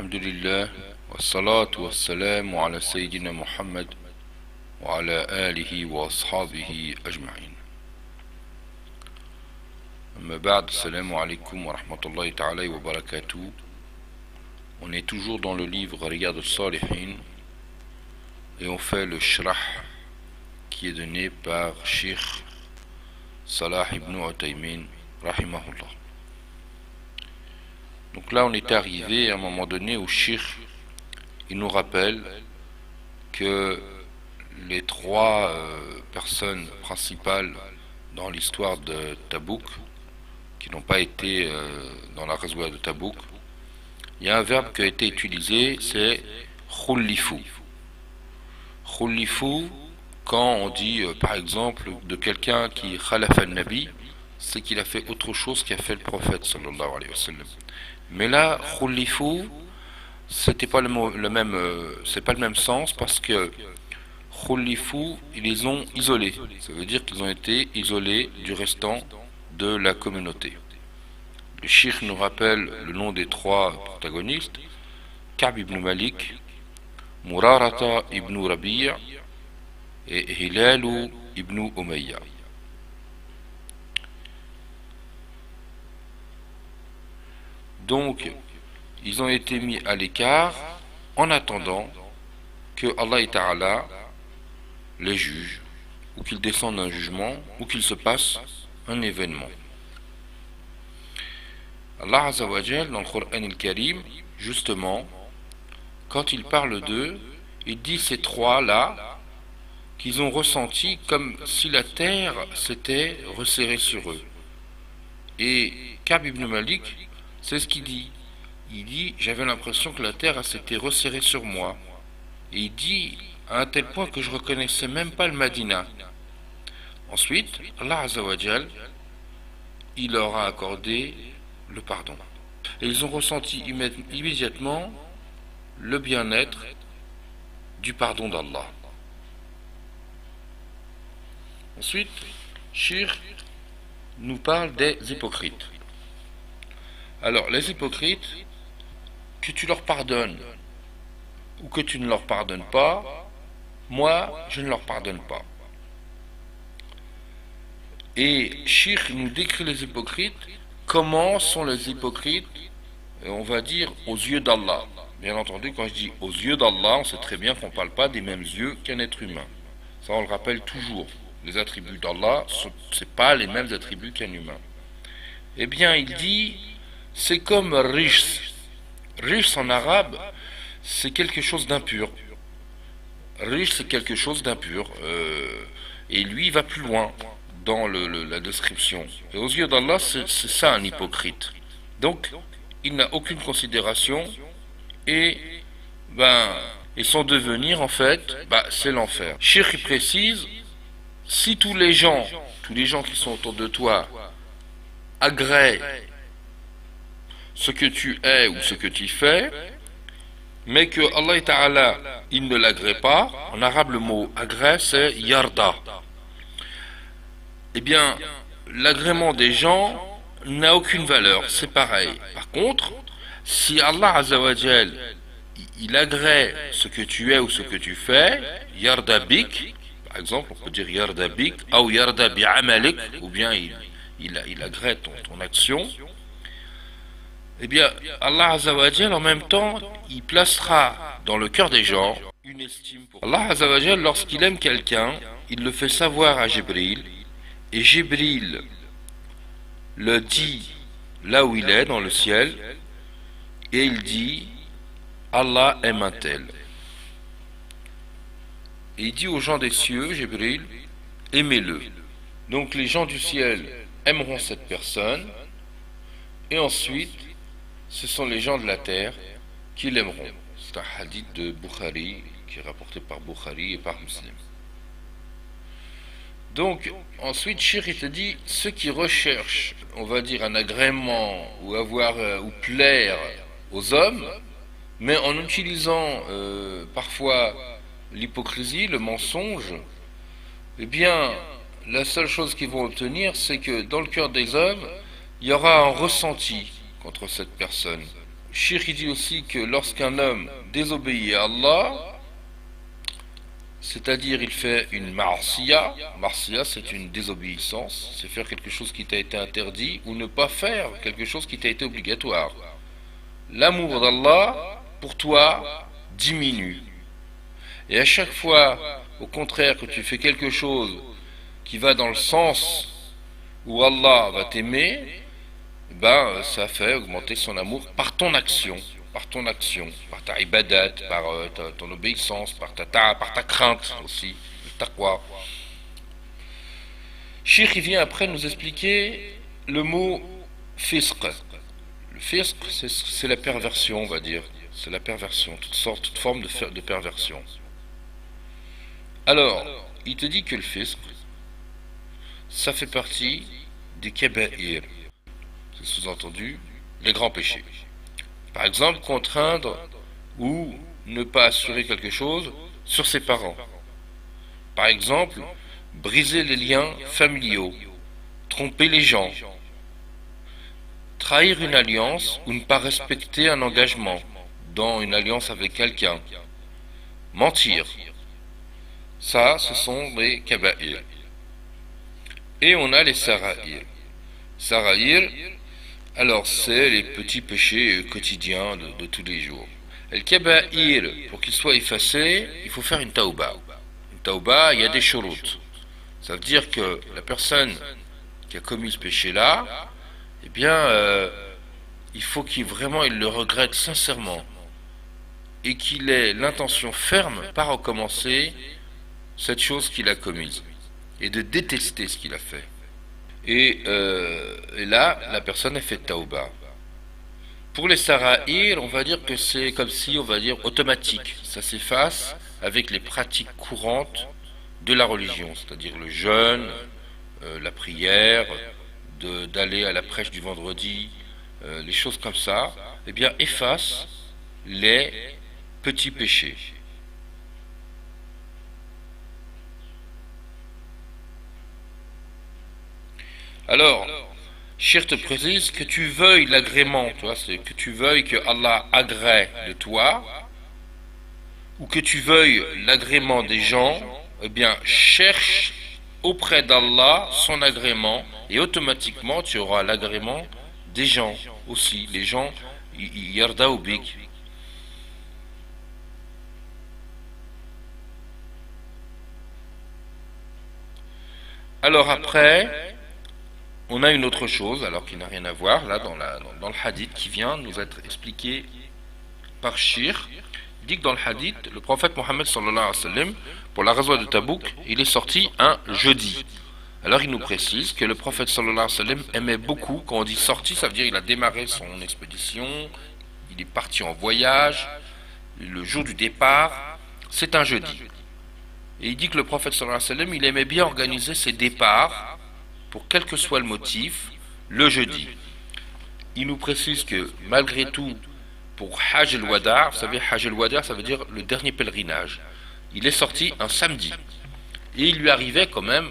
Alhamdulillah, wassalatu wassalamu ala Sayyidina Muhammad wa ala alihi wa ashabihi ajma'in. Amma ba'd, assalamu alaikum wa rahmatullahi ta'ala wa barakatuh. On est toujours dans le livre Riyad al-Salihin et on fait le shrah qui est donné par Cheikh Salah ibn Uthaymin rahimahullah. Donc là on est arrivé à un moment donné où Cheikh il nous rappelle que les trois personnes principales dans l'histoire de Tabouk qui n'ont pas été dans la ghazwa de Tabouk, il y a un verbe qui a été utilisé, c'est khullifu. Khullifu, quand on dit par exemple de quelqu'un qui khalaf al-nabi, c'est qu'il a fait autre chose qu'a fait le prophète sallallahu alayhi wa sallam. Mais là, khullifu, c'était pas c'est pas le même sens parce que khullifu, ils les ont isolés. Ça veut dire qu'ils ont été isolés du restant de la communauté. Le cheikh nous rappelle le nom des trois protagonistes, Ka'b ibn Malik, Murarata ibn Rabi' et Hilal ibn Umayya. Donc, ils ont été mis à l'écart en attendant que Allah Ta'ala les juge, ou qu'il descende un jugement, ou qu'il se passe un événement. Allah Azza wa Jal, dans le Coran al-Karim, justement, quand il parle d'eux, il dit ces trois-là qu'ils ont ressenti comme si la terre s'était resserrée sur eux. Et Ka'b ibn Malik, c'est ce qu'il dit. Il dit, j'avais l'impression que la terre s'était resserrée sur moi. Et il dit, à un tel point que je ne reconnaissais même pas le Madina. Ensuite, Allah Azza wa Jal, il leur a accordé le pardon. Et ils ont ressenti immédiatement le bien-être du pardon d'Allah. Ensuite, Shir nous parle des hypocrites. Alors, les hypocrites, que tu leur pardonnes ou que tu ne leur pardonnes pas, moi, je ne leur pardonne pas. Et Cheikh nous décrit les hypocrites, comment sont les hypocrites, on va dire, aux yeux d'Allah. Bien entendu, quand je dis aux yeux d'Allah, on sait très bien qu'on ne parle pas des mêmes yeux qu'un être humain. Ça, on le rappelle toujours. Les attributs d'Allah, ce n'est pas les mêmes attributs qu'un humain. Eh bien, il dit, c'est comme rijs. Rijs en arabe, c'est quelque chose d'impur. Rijs, c'est quelque chose d'impur. Et lui, il va plus loin dans la description. Et aux yeux d'Allah, c'est ça un hypocrite. Donc, il n'a aucune considération et son devenir, en fait, c'est l'enfer. Cheikh précise, si tous les gens qui sont autour de toi agréent ce que tu es ou ce que tu fais, mais que Allah Ta'ala, il ne l'agrée pas, en arabe le mot agrée c'est yarda. Eh bien, l'agrément des gens n'a aucune valeur, c'est pareil. Par contre, si Allah Azza wa Jal, il agrée ce que tu es ou ce que tu fais, yarda bik, par exemple, on peut dire yarda bik, ou yarda bi amalik, ou bien il agrée ton action, eh bien, Allah Azza wa Jal, en même temps, il placera dans le cœur des gens une estime pour Allah Azza wa Jal, lorsqu'il aime quelqu'un, il le fait savoir à Jibril, et Jibril le dit là où il est, dans le ciel, et il dit, Allah aime un tel. Et il dit aux gens des cieux, Jibril, aimez-le. Donc les gens du ciel aimeront cette personne, et ensuite, ce sont les gens de la terre qui l'aimeront. C'est un hadith de Bukhari, qui est rapporté par Bukhari et par Muslim. Donc, ensuite, Cheikh te dit, ceux qui recherchent, on va dire, un agrément, ou ou plaire aux hommes, mais en utilisant parfois l'hypocrisie, le mensonge, eh bien, la seule chose qu'ils vont obtenir, c'est que dans le cœur des hommes, il y aura un ressenti contre cette personne. Cheikh il dit aussi que lorsqu'un homme désobéit à Allah, c'est-à-dire il fait une marsiya, marsiya c'est une désobéissance, c'est faire quelque chose qui t'a été interdit ou ne pas faire quelque chose qui t'a été obligatoire. L'amour d'Allah pour toi diminue. Et à chaque fois, au contraire, que tu fais quelque chose qui va dans le sens où Allah va t'aimer, ben ça fait augmenter son amour par ton action, par ta ibadat, par ton obéissance, par ta crainte aussi, le taqwa. Cheikh il vient après nous expliquer le mot fisq. Le fisq, c'est la perversion, on va dire. C'est la perversion, toute forme de perversion. Alors, il te dit que le fisq, ça fait partie des kaba'ir. C'est sous-entendu les grands péchés. Par exemple, contraindre ou ne pas assurer quelque chose sur ses parents. Par exemple, briser les liens familiaux, tromper les gens, trahir une alliance ou ne pas respecter un engagement dans une alliance avec quelqu'un, mentir. Ça, ce sont les kaba'ir. Et on a les sara'ir. Sara'ir, alors c'est les petits péchés quotidiens de tous les jours. Et le kaba'ir, pour qu'il soit effacé, il faut faire une tauba. Une tauba, il y a des shurut. Ça veut dire que la personne qui a commis ce péché-là, eh bien, il faut qu'il vraiment il le regrette sincèrement et qu'il ait l'intention ferme, pas recommencer cette chose qu'il a commise et de détester ce qu'il a fait. Et là, la personne a fait tauba. Pour les sara'ir, on va dire que c'est comme si, on va dire, automatique. Ça s'efface avec les pratiques courantes de la religion, c'est-à-dire le jeûne, la prière, d'aller à la prêche du vendredi, les choses comme ça, eh bien, efface les petits péchés. Alors, Cheikh te précise que tu veuilles l'agrément, c'est que tu veuilles que Allah agrée de toi, ou que tu veuilles l'agrément des gens, eh bien, cherche auprès d'Allah son agrément, et automatiquement tu auras l'agrément des gens aussi. Les gens, yardaou bik. Alors après, on a une autre chose, alors qui n'a rien à voir, là, dans le hadith, qui vient nous être expliqué par Shir. Il dit que dans le hadith, le prophète Mohammed sallallahu alayhi wa sallam, pour la raison de Tabouk, il est sorti un jeudi. Alors il nous précise que le prophète sallallahu alayhi wa sallam aimait beaucoup, quand on dit sorti, ça veut dire il a démarré son expédition, il est parti en voyage, le jour du départ, c'est un jeudi. Et il dit que le prophète sallallahu alayhi wa sallam, il aimait bien organiser ses départs, pour quel que soit le motif, le jeudi. Il nous précise que malgré tout, pour Hajj el-Wada, vous savez, Hajj el-Wada, ça veut dire le dernier pèlerinage. Il est sorti un samedi. Et il lui arrivait quand même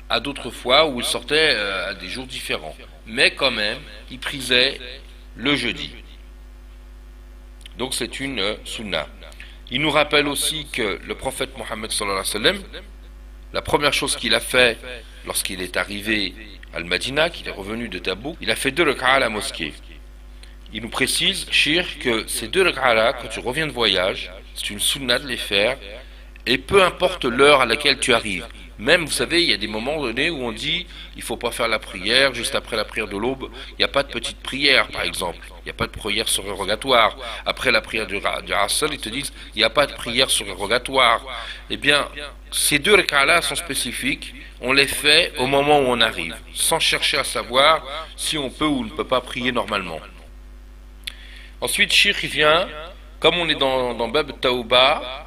à d'autres fois où il sortait à des jours différents. Mais quand même, il prisait le jeudi. Donc c'est une sunna. Il nous rappelle aussi que le prophète Mohammed sallallahu alayhi wa sallam, la première chose qu'il a fait lorsqu'il est arrivé à Al-Madina, qu'il est revenu de Tabouk, il a fait 2 rak'a à la mosquée. Il nous précise, Shir, que ces 2 rak'a-là, quand tu reviens de voyage, c'est une sunna de les faire, et peu importe l'heure à laquelle tu arrives. Même, vous savez, il y a des moments donnés où on dit, il ne faut pas faire la prière, juste après la prière de l'aube, il n'y a pas de petite prière, par exemple. Il n'y a pas de prière surrogatoire. Après la prière du Asr, ils te disent, il n'y a pas de prière surrogatoire. Eh bien, ces 2 rak'a-là sont spécifiques, on les fait au moment où on arrive, sans chercher à savoir si on peut ou ne peut pas prier normalement. Ensuite, Cheikh il vient, comme on est dans Bab Tauba,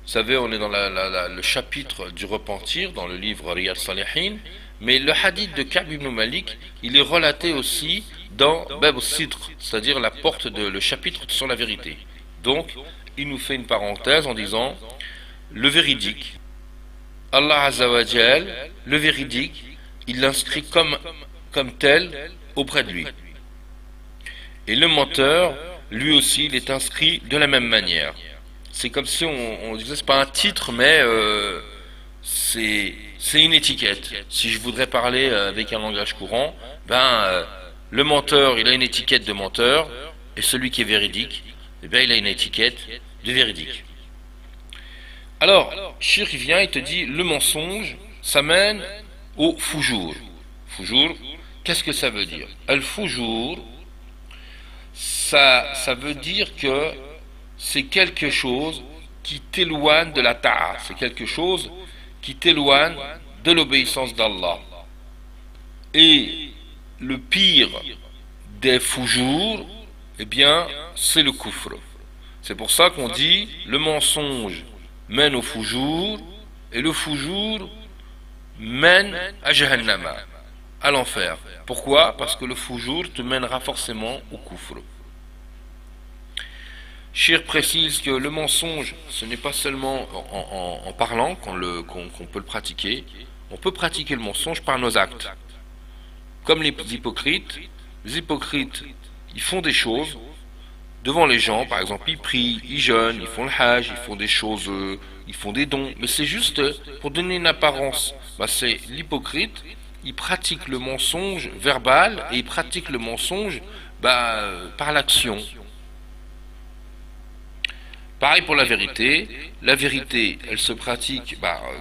vous savez, on est dans le chapitre du repentir, dans le livre Riyad Salihin, mais le hadith de Ka'b ibn Malik, il est relaté aussi dans Bab Sidr, c'est-à-dire le chapitre sur la vérité. Donc, il nous fait une parenthèse en disant, le véridique, Allah Azza wa Jal, le véridique, il l'inscrit comme tel auprès de lui. Et le menteur, lui aussi, il est inscrit de la même manière. C'est comme si on disait, c'est pas un titre, mais c'est une étiquette. Si je voudrais parler avec un langage courant, le menteur, il a une étiquette de menteur, et celui qui est véridique, eh bien, il a une étiquette de véridique. Alors, Shir vient et te dit, le mensonge, ça mène au foujour. Foujour, qu'est-ce que ça veut dire? Al-foujour, ça veut dire que c'est quelque chose qui t'éloigne de la ta'a, c'est quelque chose qui t'éloigne de l'obéissance d'Allah. Et le pire des foujours, eh bien, c'est le kufr. C'est pour ça qu'on dit le mensonge mène au foujour et le foujour mène à Jahannama, à l'enfer. Pourquoi? Parce que le foujour te mènera forcément au kufr. Shir précise que le mensonge, ce n'est pas seulement en parlant qu'on peut le pratiquer. On peut pratiquer le mensonge par nos actes. Comme les hypocrites, ils font des choses devant les gens, par exemple, ils prient, ils jeûnent, ils font le hajj, ils font des choses, ils font des dons, mais c'est juste pour donner une apparence. C'est l'hypocrite, il pratique le mensonge verbal et il pratique le mensonge par l'action. Pareil pour la vérité, elle se pratique,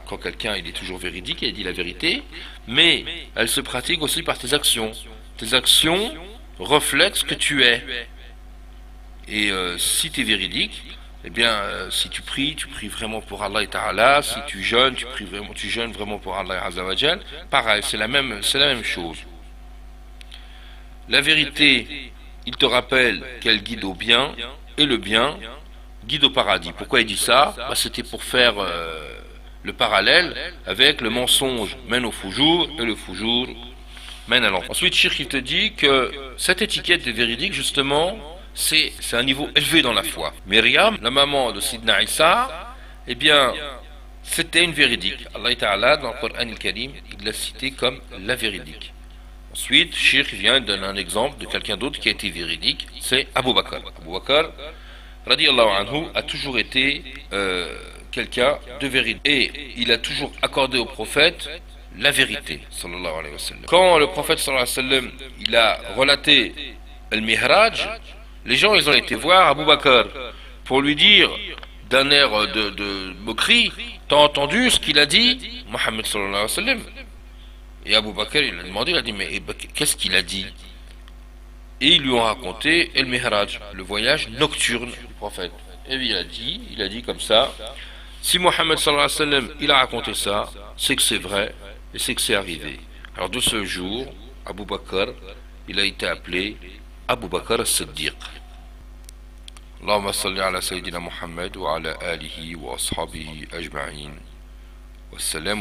quand quelqu'un il est toujours véridique, il dit la vérité, mais elle se pratique aussi par tes actions. Tes actions reflètent ce que tu es. Et si tu es véridique, eh bien, si tu pries vraiment pour Allah et Ta'ala, si tu jeûnes, tu jeûnes vraiment pour Allah Azza wa Jal, pareil, c'est la même chose. La vérité, il te rappelle qu'elle guide au bien, et le bien guide au paradis. Pourquoi il dit ça? C'était pour faire le parallèle avec le mensonge mène au foujour et le foujour mène à l'enfer. Ensuite, Shirk il te dit que cette étiquette de véridique, justement, c'est un niveau élevé dans la foi. Myriam, la maman de Sidna Isa, eh bien, c'était une véridique. Allah Ta'ala, dans le Coran al-Karim, il l'a cité comme la véridique. Ensuite, Shirk vient de donner un exemple de quelqu'un d'autre qui a été véridique, c'est Abu Bakr. Abu Bakr, radiyallahu anhu, a toujours été quelqu'un de véridique. Et il a toujours accordé au prophète la vérité, sallallahu alayhi wa sallam. Quand le prophète, sallallahu alayhi wa sallam, il a relaté al-Mihraj, les gens, ils ont été voir Abu Bakr pour lui dire, d'un air de moquerie, t'as entendu ce qu'il a dit, Mohammed sallallahu alayhi wa sallam? Et Abu Bakr, il a demandé, il a dit, mais qu'est-ce qu'il a dit? Et ils lui ont raconté El-Mihraj, le voyage nocturne du prophète. Et il a dit comme ça, si Mohammed sallallahu alayhi wa sallam, il a raconté ça, c'est que c'est vrai et c'est que c'est arrivé. Alors de ce jour, Abu Bakr, il a été appelé Abu Bakr as-Siddiq. Allahumma salli ala Sayyidina Muhammad wa ala alihi wa ashabihi ajma'in. Wassalam.